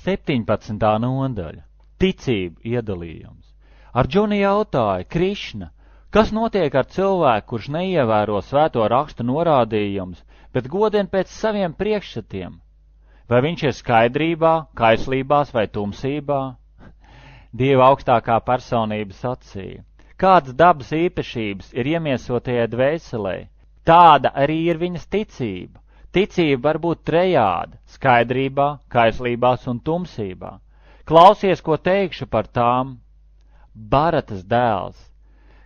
17. nodaļa. Ticību iedalījums. Arģuna jautāja: Krišna, kas notiek ar cilvēku, kurš neievēro svēto rakstu norādījumus, bet godina pēc saviem priekšstatiem? Vai viņš ir skaidrībā, kaislībās vai tumsībā? Dieva augstākā personība sacīja: kādas dabas īpašības ir iemiesotajai dvēselē, tāda arī ir viņas ticība. Ticība var būt trejāda – skaidrībā, kaislībās un tumsībā. Klausies, ko teikšu par tām. Baratas dēls.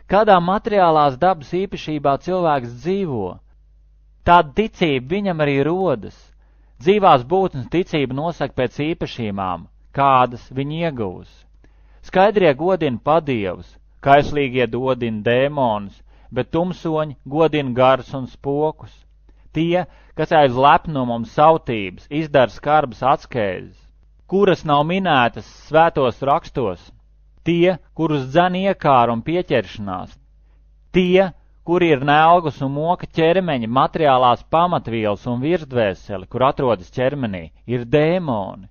Kādā materiālās dabas īpašībā cilvēks dzīvo, tāda ticība viņam arī rodas. Dzīvās būtnes ticība nosaka pēc īpašībām, kādas viņi ieguvusi. Skaidrie godina padievus, kaislīgie godina dēmonus, bet tumsoņi godina garus un spokus. Tie, kas aiz lepnuma un sautības izdara skarbas atskēzes, kuras nav minētas svētos rakstos, tie, kurus dzen iekāra un pieķeršanās, tie, kuri ir nelgus un moka ķermeņa materiālās pamatvielas un virsdvēseli, kur atrodas ķermenī, ir dēmoni.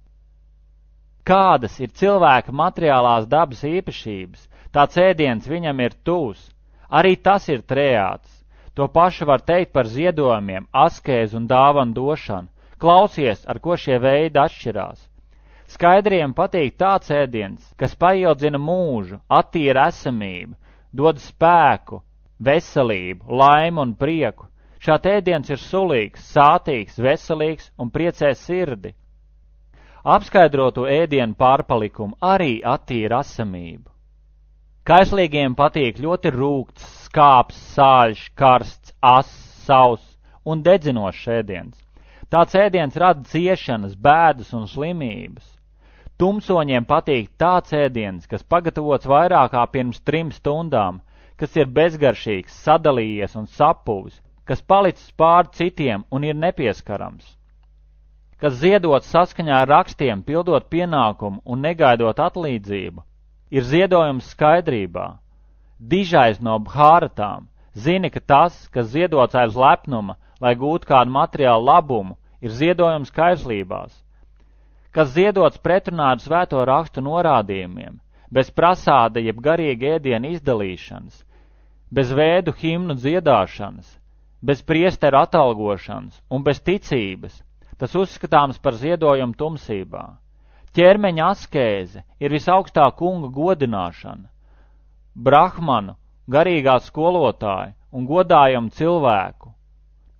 Kādas ir cilvēka materiālās dabas īpašības, tāds ēdiens viņam ir tūs, arī tas ir trejāts. To pašu var teikt par ziedojumiem, askēzu un dāvanu došanu. Klausies, ar ko šie veidi atšķirās. Skaidriem patīk tāds ēdiens, kas paildzina mūžu, attīra esamību, dod spēku, veselību, laimu un prieku. Šāds ēdiens ir sulīgs, sātīgs, veselīgs un priecē sirdi. Apskaidroto ēdienu pārpalikumu arī attīra esamību. Kaislīgiem patīk ļoti rūgts, skāps, sāļš, karsts, ass, sauss un dedzinošs ēdiens. Tāds ēdiens rada ciešanas, bēdas un slimības. Tumsoņiem patīk tāds ēdiens, kas pagatavots vairāk kā pirms 3 stundām, kas ir bezgaršīgs, sadalījies un sapuvis, kas palicis pār citiem un ir nepieskarams, kas ziedots saskaņā ar rakstiem, pildot pienākumu un negaidot atlīdzību, ir ziedojums skaidrībā. Dižais no bhāratām zina, ka tas, kas ziedots aiz lepnuma, lai gūtu kādu materiālu labumu, ir ziedojums kaislībās. Kas ziedots pretrunā ar svēto rakstu norādījumiem, bez prasāda jeb garīga ēdiena izdalīšanas, bez vēdu himnu dziedāšanas, bez priesteru atalgošanas un bez ticības, tas uzskatāms par ziedojumu tumsībā. Ķermeņa askēze ir visaugstā kunga godināšana, brahmanu, garīgā skolotāja un godājumu cilvēku,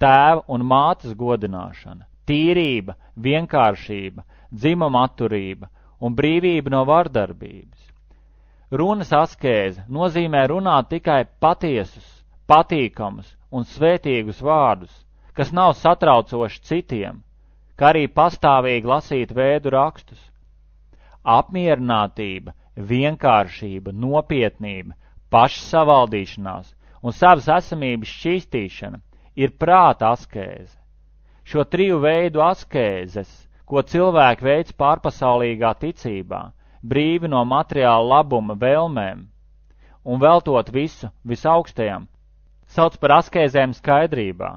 tēva un mātes godināšana, tīrība, vienkāršība, dzimuma atturība un brīvība no vardarbības. Runas askēze nozīmē runāt tikai patiesus, patīkamus un svētīgus vārdus, kas nav satraucoši citiem, kā arī pastāvīgi lasīt vēdu rakstus. Apmierinātība, vienkāršība, nopietnība, pašsavaldīšanās un savas esamības šķīstīšana ir prāta askēze. Šo 3 veidu askēzes, ko cilvēki veic pārpasaulīgā ticībā, brīvi no materiāla labuma vēlmēm un veltot visu visaugstajam, sauc par askēzēm skaidrībā.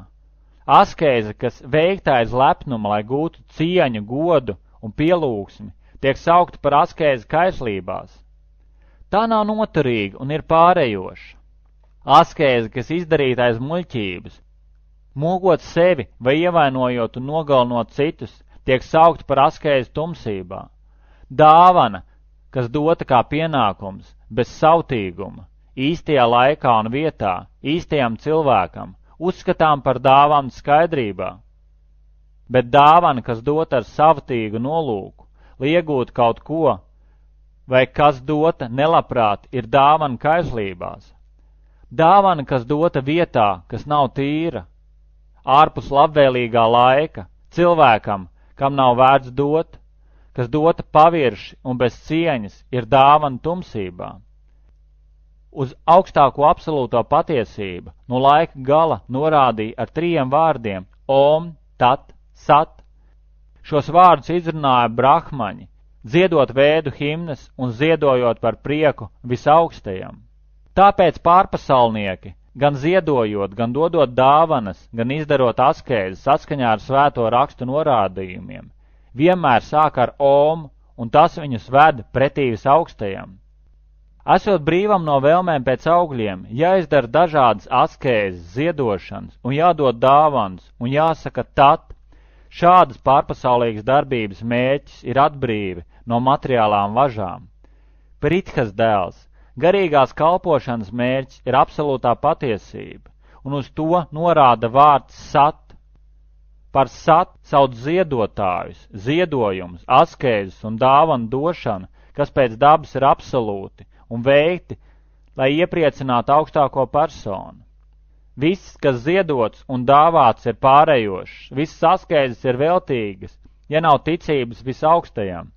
Askēze, kas veikta aiz lepnuma, lai gūtu cieņu, godu un pielūgsmi, tiek saukta par askēzi kaislībās. Tā nav noturīga un ir pārējoša. Askēze, kas izdarīta aiz muļķības, mogot sevi vai ievainojot un nogalinot citus, tiek saukta par askēzi tumsībā. Dāvana, kas dota kā pienākums, bez sautīguma, īstajā laikā un vietā, īstajam cilvēkam, uzskatām par dāvanu skaidrībā. Bet dāvana, kas dota ar savtīgu nolūku, lai iegūtu kaut ko, vai kas dota nelabprāt, ir dāvana kaislībās. Dāvana, kas dota vietā, kas nav tīra, ārpus labvēlīgā laika, cilvēkam, kam nav vērts dot, kas dota pavirši un bez cieņas, ir dāvana tumsībā. Uz augstāko absolūto patiesību no laika gala norādīja ar 3 vārdiem – Om, Tat, Sat. Šos vārdus izrunāja brahmaņi, dziedot vēdu himnas un ziedojot par prieku visaugstajam. Tāpēc pārpasaulnieki, gan ziedojot, gan dodot dāvanas, gan izdarot askēzes saskaņā ar svēto rakstu norādījumiem, vienmēr sāk ar Om un tas viņus ved pretī visaugstējam. Esot brīvam no vēlmēm pēc augļiem, jāizdara dažādas askēzes, ziedošanas un jādod dāvanas, un jāsaka tad, šādas pārpasaulīgas darbības mērķis ir atbrīve no materiālām važām. Prithas dēls, garīgās kalpošanas mērķis ir absolūtā patiesība, un uz to norāda vārds sat. Par sat sauc ziedotājus, ziedojumus, askēzes un dāvanu došanu, kas pēc dabas ir absolūti un veikti, lai iepriecinātu augstāko personu. Viss, kas ziedots un dāvāts, ir pārējošs, visas askēzes ir veltīgas, ja nav ticības visaugstajam.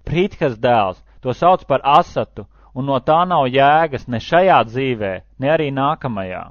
Prithas dēls to sauc par asatu, un no tā nav jēgas ne šajā dzīvē, ne arī nākamajā.